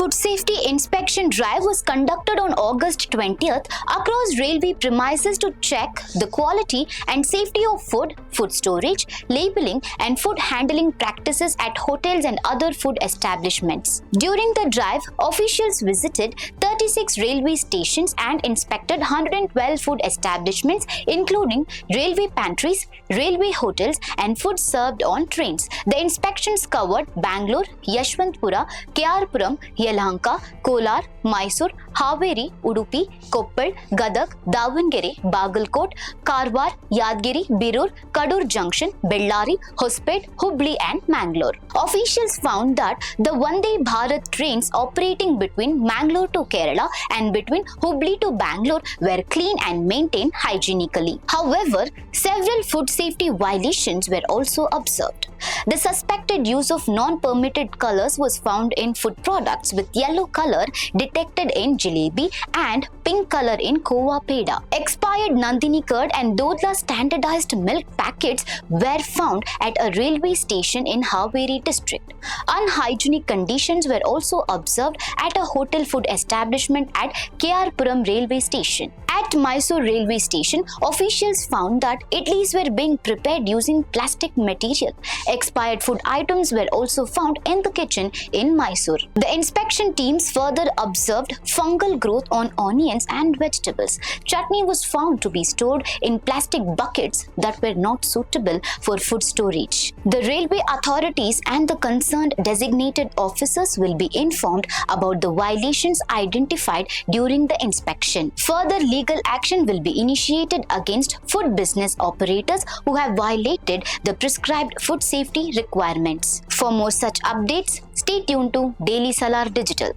food safety inspection drive was conducted on August 20th across railway premises to check the quality and safety of food, food storage, labeling and food handling practices at hotels and other food establishments. During the drive, officials visited 36 railway stations and inspected 112 food establishments including railway pantries, railway hotels and food served on trains. The inspections covered Bangalore, Yashwantpura, Kyarpuram, Yelahanka, Kolar, Mysuru, Haveri, Udupi, Koppal, Gadag, Davangere, Bagalkot, Karwar, Yadgiri, Birur, Kadur Junction, Bellary, Hospet, Hubli and Mangalore. Officials found that the Vande Bharat trains operating between Mangalore to Kerala and between Hubli to Bangalore were clean and maintained hygienically. However, several food safety violations were also observed. The suspected use of non-permitted colors was found in food products, with yellow color detected in jalebi and pink color in khoa peda. Expired Nandini curd and Dodla standardized milk packets were found at a railway station in Haveri district. Unhygienic conditions were also observed at a hotel food establishment at Kyarpuram railway station. At Mysuru Railway Station, officials found that idlis were being prepared using plastic material. Expired food items were also found in the kitchen in Mysuru. The inspection teams further observed fungal growth on onions and vegetables. Chutney was found to be stored in plastic buckets that were not suitable for food storage. The railway authorities and the concerned designated officers will be informed about the violations identified during the inspection. Further legal action will be initiated against food business operators who have violated the prescribed food safety requirements. For more such updates, stay tuned to Daily Salar Digital.